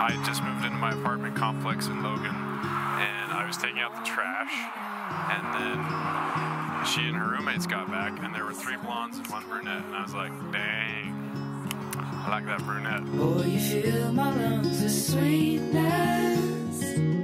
I just moved into my apartment complex in Logan, and I was taking out the trash, and then she and her roommates got back, and there were 3 blondes and 1 brunette, and I was like, dang, I like that brunette. Boy, you fill my lungs with sweetness.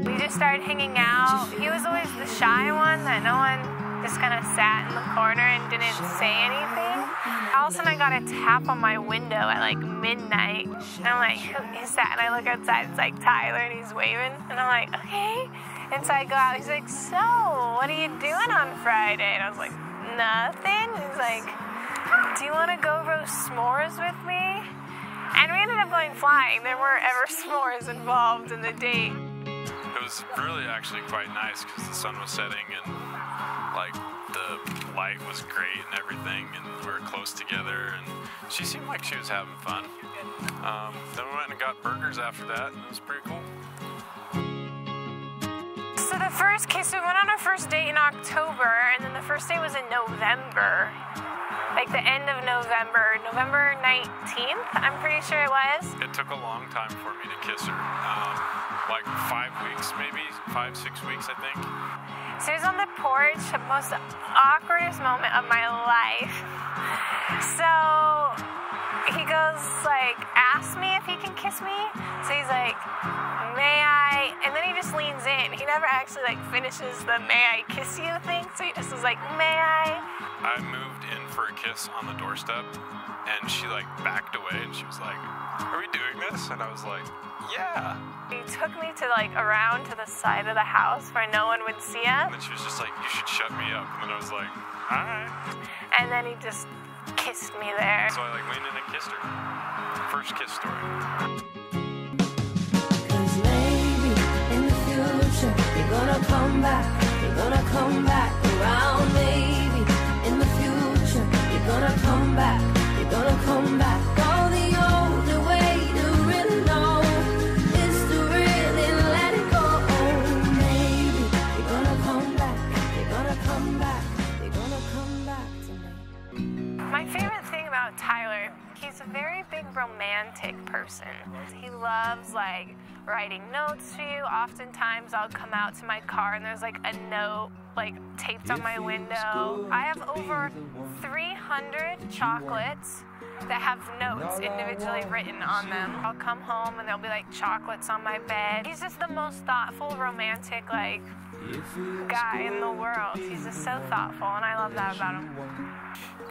We just started hanging out. He was always the shy one that no one just kind of sat in the corner and didn't say anything. All of a sudden I got a tap on my window at like midnight, and I'm like, who is that? And I look outside, it's like Tyler, and he's waving, and I'm like, okay. And so I go out, he's like, so, what are you doing on Friday? And I was like, nothing. He's like, do you want to go roast s'mores with me? And we ended up going flying. There weren't ever s'mores involved in the date. It was really actually quite nice because the sun was setting and like the light was great and everything, and we were close together, and she seemed like she was having fun. Then we went and got burgers after that, and it was pretty cool. So the first kiss, we went on our first date in October, and then the first date was in November. Like the end of November, November 19th, I'm pretty sure it was. It took a long time for me to kiss her. Like 5 weeks, maybe 5, 6 weeks, I think. So he was on the porch, the most awkwardest moment of my life. So he goes like, ask me if he can kiss me. So he's like, may I? And then he just leans in. He never actually like finishes the may I kiss you thing. So he just was like, may I? I moved in for a kiss on the doorstep, and she like backed away, and she was like, are we doing this? And I was like, yeah. He took me to like around to the side of the house where no one would see us. And then she was just like, you should shut me up. And then I was like, all right. And then he just kissed me there. So I like leaned in and kissed her. First kiss story. Cause maybe in the future you're gonna come back. You're gonna come back around. Maybe in the future you're gonna come back. You're gonna come back. All the only way to really know is to really let it go. Maybe you're gonna come back. You're gonna come back. You're gonna come back to me. My favorite thing about Tyler, he's a very big romantic person. He loves like writing notes to you. Oftentimes I'll come out to my car and there's like a note like taped on my window. I have over 300 chocolates that have notes individually written on them. I'll come home and there'll be like chocolates on my bed. He's just the most thoughtful, romantic like guy in the world. He's just so thoughtful, and I love that about him.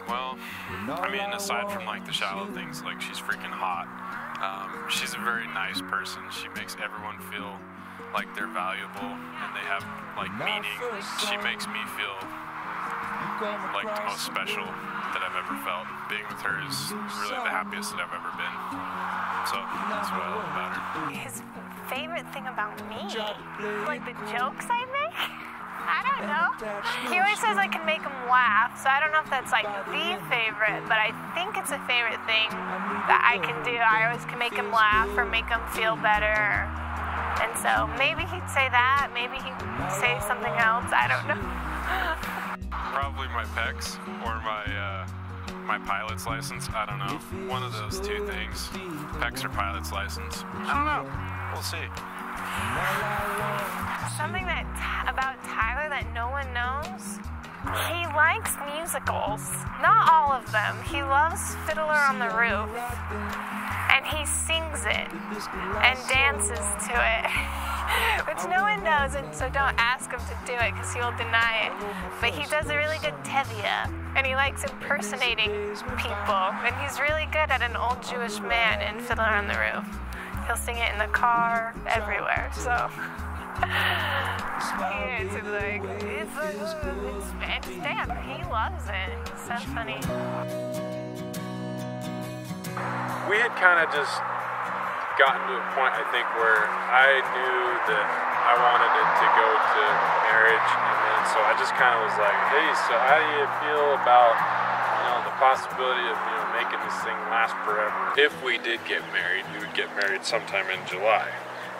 Well, I mean, aside from like the shallow things, like she's freaking hot. She's a very nice person. She makes everyone feel like they're valuable and they have like meaning. She makes me feel like the most special that I've ever felt. Being with her is really the happiest that I've ever been. So that's what I love about her. His favorite thing about me, like the jokes I make? I don't know. He always says I can make him laugh, so I don't know if that's like the favorite, but I think it's a favorite thing that I can do. I always can make him laugh or make him feel better. And so maybe he'd say that, maybe he'd say something else, I don't know. Probably my pecs or my pilot's license. I don't know. One of those two things. Pecs or pilot's license. I don't know. We'll see. Something about Tyler that no one knows, he likes musicals. Not all of them. He loves Fiddler on the Roof, and he sings it and dances to it, which no one knows, and so don't ask him to do it because he will deny it. But he does a really good Tevye, and he likes impersonating people, and he's really good at an old Jewish man in Fiddler on the Roof. He'll sing it in the car, everywhere, so. It's like, it's damn, he loves it. It's so funny. We had kind of just gotten to a point, I think, where I knew that I wanted it to go to marriage, and then so I just kind of was like, hey, so how do you feel about, the possibility of, making this thing last forever? If we did get married, we would get married sometime in July.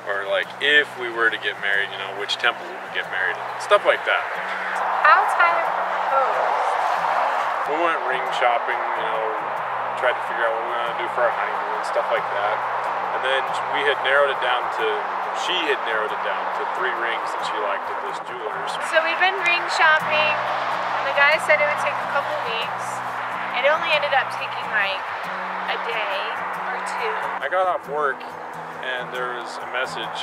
Or like, if we were to get married, which temple we would get married in. Stuff like that. How Tyler proposed? We went ring shopping, tried to figure out what we were going to do for our honeymoon and stuff like that. And then we had narrowed it down to, she had narrowed it down to 3 rings that she liked at this jeweler's. So we've been ring shopping, and the guy said it would take a couple weeks. It only ended up taking like a day or 2. I got off work and there was a message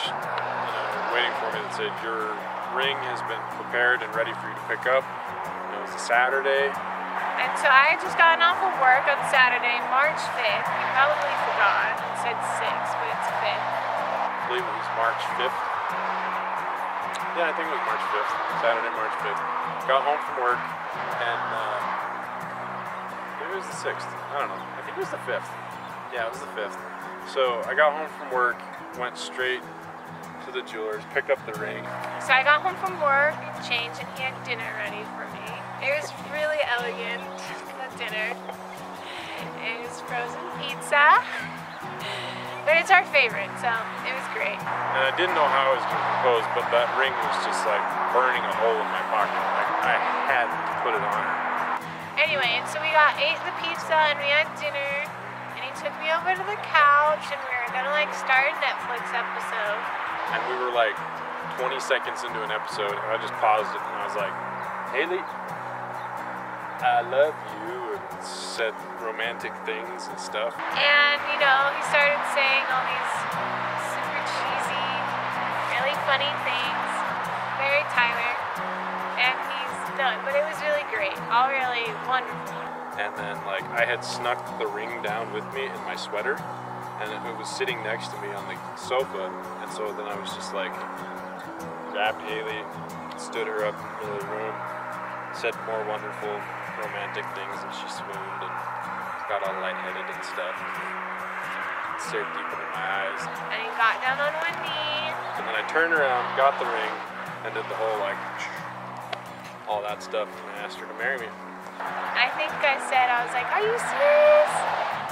waiting for me that said your ring has been prepared and ready for you to pick up. It was a Saturday. And so I had just gotten off of work on Saturday, March 5th. You probably forgot. It said 6th, but it's 5th. I believe it was March 5th. Yeah, I think it was March 5th. Saturday, March 5th. Got home from work and maybe it was the 6th. I don't know. I think it was the 5th. Yeah, it was the 5th. So I got home from work, went straight to the jeweler's, picked up the ring. So I got home from work, changed, and he had dinner ready for me. It was really elegant, the dinner. It was frozen pizza, but it's our favorite, so it was great. And I didn't know how I was going to propose, but that ring was just like burning a hole in my pocket. Like I had to put it on her. Anyway, and so we ate the pizza and we had dinner, and he took me over to the couch, and we were gonna like start a Netflix episode. And we were like 20 seconds into an episode, and I just paused it, and I was like, Haley, I love you, and said romantic things and stuff. And, you know, he started saying all these super cheesy, really funny things. Very Tyler. And he's done. But it was really great. All really wonderful. And then, like, I had snuck the ring down with me in my sweater, and it was sitting next to me on the sofa. And so then I was just like, grabbed Haley, stood her up in the middle of the room, said more wonderful romantic things, and she swooned and got all lightheaded and stuff. Stared deep into my eyes. And he got down on one knee. And then I turned around, got the ring, and did the whole like, all that stuff, and I asked her to marry me. I think I said, I was like, are you serious?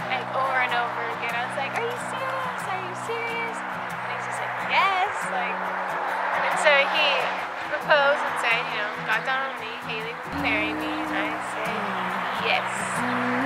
Like over and over again. I was like, are you serious? Are you serious? And he's just like, yes. Like, and so he proposed and said, you know, got down on me, Haley would marry me, and I said, yes.